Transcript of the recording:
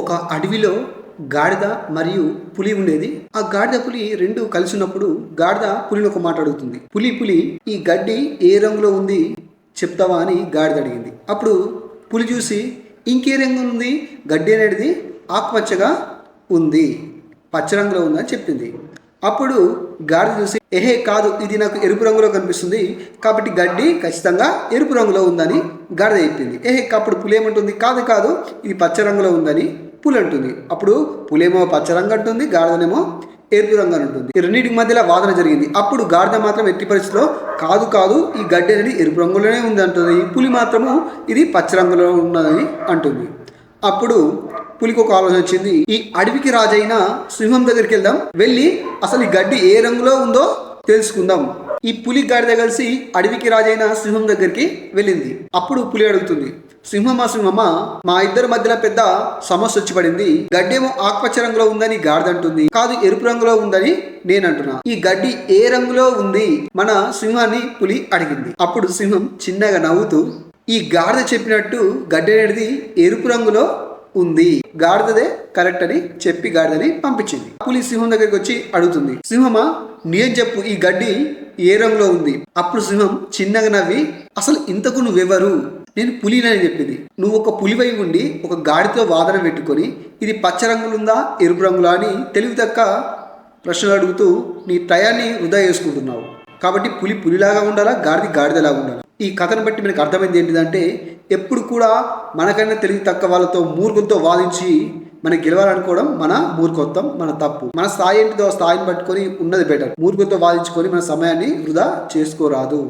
ఒక అడవిలో గాడిద మరియు పులి ఉండేది. ఆ గాడిద పులి రెండు కలిసి ఉన్నప్పుడు గాడిద పులిని ఒక మాట అడుగుతుంది. పులి ఈ గడ్డి ఏ రంగులో ఉంది చెప్తావా అని గాడిద అడిగింది. అప్పుడు పులి చూసి ఇంకే రంగు ఉంది, గడ్డి అనేది ఆకుపచ్చగా ఉంది, పచ్చ రంగులో ఉందని చెప్పింది. అప్పుడు గాడిద చూసి ఏహే కాదు, ఇది నాకు ఎరుపు రంగులో కనిపిస్తుంది, కాబట్టి గడ్డి ఖచ్చితంగా ఎరుపు రంగులో ఉందని గాడిద చెప్పింది. అప్పుడు పులి ఏమంటుంది, కాదు కాదు ఇది పచ్చ రంగులో ఉందని పులి అంటుంది. అప్పుడు పులేమో పచ్చ రంగు అంటుంది, గాడిదనేమో ఎరుపు రంగు అని ఉంటుంది. ఈ రెండింటికి మధ్యలో వాదన జరిగింది. అప్పుడు గాడిద మాత్రం ఎట్టి పరిస్థితిలో కాదు కాదు ఈ గడ్డి అనేది ఎరుపు రంగులోనే ఉంది అంటుంది. పులి మాత్రము ఇది పచ్చ రంగులో ఉన్నదని అంటుంది. అప్పుడు పులికి ఒక ఆలోచన వచ్చింది. ఈ అడవికి రాజైన సింహం దగ్గరికి వెళ్దాం, వెళ్ళి అసలు ఈ గడ్డి ఏ రంగులో ఉందో తెలుసుకుందాం. ఈ పులి గాడిద కలిసి అడవికి రాజైన సింహం దగ్గరికి వెళ్ళింది. అప్పుడు పులి అడుగుతుంది, సింహమా మా ఇద్దరి మధ్యలో పెద్ద సమస్య వచ్చి పడింది. గడ్డేమో ఆకుపచ్చ రంగులో ఉందని గాడిద అంటుంది, కాదు ఎరుపు రంగులో ఉందని నేను అంటున్నా. ఈ గడ్డి ఏ రంగులో ఉంది మన సింహాన్ని పులి అడిగింది. అప్పుడు సింహం చిన్నగా నవ్వుతూ ఈ గాడిద చెప్పినట్టు గడ్డి అనేది ఎరుపు రంగులో ఉంది, గాడిదదే కరెక్ట్ అని చెప్పి గాడిదని పంపించింది. పులి సింహం దగ్గరికి వచ్చి అడుగుతుంది, సింహమా నేను చెప్పు ఈ గడ్డి ఏ రంగులో ఉంది? అప్పుడు సింహం చిన్నగా నవ్వి అసలు ఇంతకు నువ్వెవరు, నేను పులినని చెప్పింది. నువ్వు ఒక పులివై ఉండి ఒక గాడితో వాదన పెట్టుకొని ఇది పచ్చ రంగులుందా ఎరుపు రంగులా అని తెలివి తక్క ప్రశ్నలు అడుగుతూ నీ టయాన్ని వృధా చేసుకుంటున్నావు. కాబట్టి పులిలాగా ఉండాలా, గాడిదలాగా ఉండాలా. ఈ కథను బట్టి మనకు అర్థమైంది ఏంటిదంటే, ఎప్పుడు కూడా మనకన్నా తెలివి తక్కువ వాళ్ళతో మూర్ఖులతో వాదించి మనకి గెలవాలనుకోవడం మన మూర్ఖత్వం, మన తప్పు. మన స్థాయి ఏంటిదో స్థాయిని పట్టుకొని ఉన్నది బెటర్. మూర్ఖులతో వాదించుకొని మన సమయాన్ని వృధా చేసుకోరాదు.